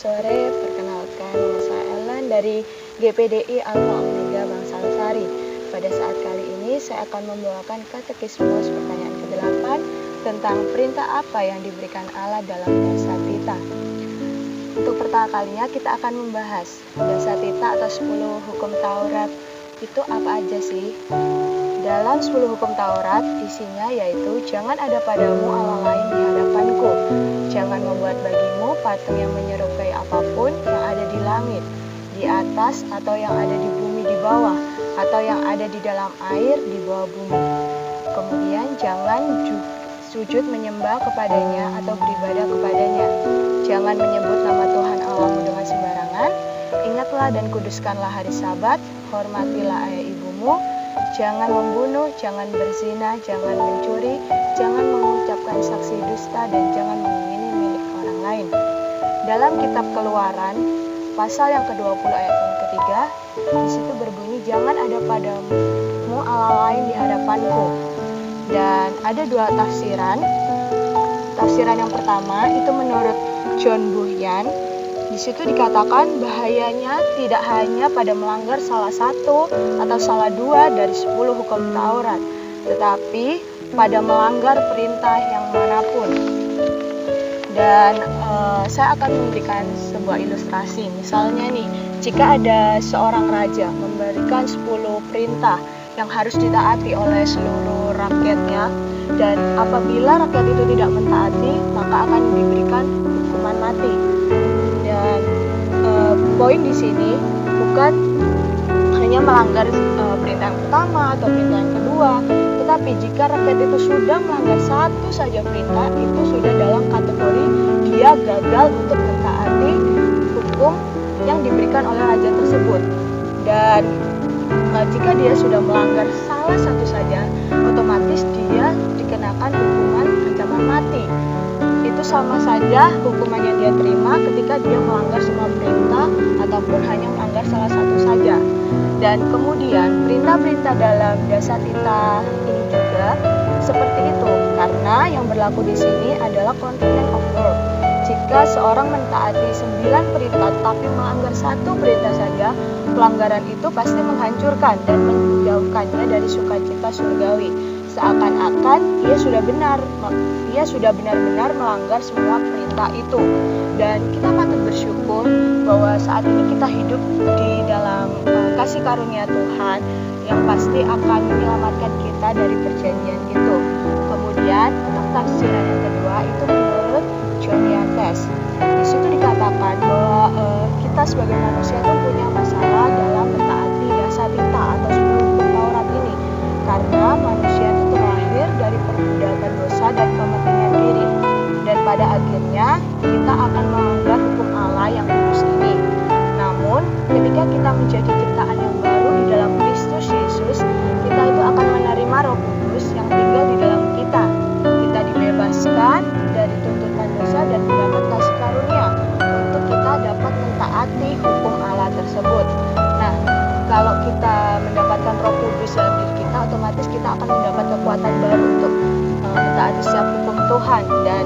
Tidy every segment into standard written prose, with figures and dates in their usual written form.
sore, perkenalkan nama saya Ellen dari GPDI Alpha Omega Bangsal Sari. Pada saat kali ini saya akan membawakan katekismus pertanyaan ke-8 tentang perintah apa yang diberikan Allah dalam Dasatita. Untuk pertama kalinya kita akan membahas Dasatita atau 10 hukum Taurat itu apa aja sih? Dalam 10 hukum Taurat isinya yaitu jangan ada padamu Allah lain di hadapanku. Jangan membuat bagimu patung yang menyerupai apapun yang ada di langit, di atas, atau yang ada di bumi di bawah, atau yang ada di dalam air di bawah bumi. Kemudian jangan sujud menyembah kepadanya atau beribadah kepadanya. Jangan menyebut nama Tuhan Allahmu dengan sembarangan. Ingatlah dan kuduskanlah hari Sabat. Hormatilah ayah ibumu. Jangan membunuh, jangan berzina, jangan mencuri, jangan mengucapkan saksi dusta, dan jangan mengingini milik orang lain. Dalam kitab Keluaran, pasal yang ke-20 ayat yang ketiga, di situ berbunyi, jangan ada padamu Allah lain di hadapanku. Dan ada dua tafsiran. Tafsiran yang pertama itu menurut John Bunyan. Di situ dikatakan bahayanya tidak hanya pada melanggar salah satu atau salah dua dari 10 hukum Taurat, tetapi pada melanggar perintah yang manapun. Dan saya akan memberikan sebuah ilustrasi. Misalnya nih, jika ada seorang raja memberikan 10 perintah yang harus ditaati oleh seluruh rakyatnya, dan apabila rakyat itu tidak mentaati, maka akan diberikan hukuman mati. Dan poin di sini bukan hanya melanggar perintah yang pertama atau perintah yang kedua, tetapi jika rakyat itu sudah melanggar satu saja perintah, itu sudah dalam kategori dia gagal untuk mentaati hukum yang diberikan oleh raja tersebut. Dan jika dia sudah melanggar salah satu saja, otomatis dia dikenakan hukuman ancaman mati. Itu sama saja hukuman yang dia terima ketika dia melanggar semua perintah ataupun hanya melanggar salah satu saja. Dan kemudian perintah-perintah dalam Dasatita ini juga seperti itu, karena yang berlaku di sini adalah covenant of work. Jika seorang mentaati 9 perintah tapi melanggar satu perintah saja, pelanggaran itu pasti menghancurkan dan menjauhkannya dari sukacita surgawi. Seakan-akan ia sudah benar-benar melanggar semua perintah itu. Dan kita patut bersyukur bahwa saat ini kita hidup di dalam kasih karunia Tuhan yang pasti akan menyelamatkan kita dari perjanjian itu. Kemudian untuk tafsiran yang kedua itu menurut John Yates. Di situ dikatakan bahwa kita sebagai manusia itu punya masalah dalam mentaati Dasatita atau 10 hukum Taurat ini, karena manusia itu terlahir dari perbudakan dosa dan kepentingan diri, dan pada akhirnya kita akan melanggar hukum Allah yang kudus ini. Namun ketika kita menjadi ciptaan yang baru di dalam Kristus Yesus, kita itu akan menerima Roh Kudus yang tinggal di dalam kita. Kita dibebaskan dari tuntutan dosa dan mendapat kasih karunia untuk kita dapat mentaati hukum Allah tersebut. Nah, kalau kita mendapatkan Roh Kudus dalam diri kita, otomatis kita akan mendapat kekuatan baru untuk mentaati setiap hukum Tuhan. Dan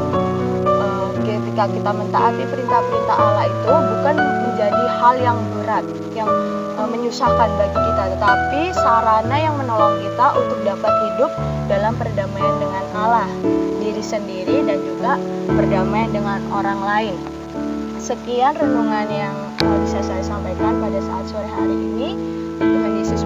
ketika kita mentaati perintah-perintah Allah itu bukan menjadi hal yang berat, yang menyusahkan bagi kita, tetapi sarana yang menolong kita untuk dapat hidup dalam perdamaian dengan Allah, diri sendiri, dan juga perdamaian dengan orang lain. Sekian renungan yang bisa saya sampaikan pada saat sore hari ini. Tuhan Yesus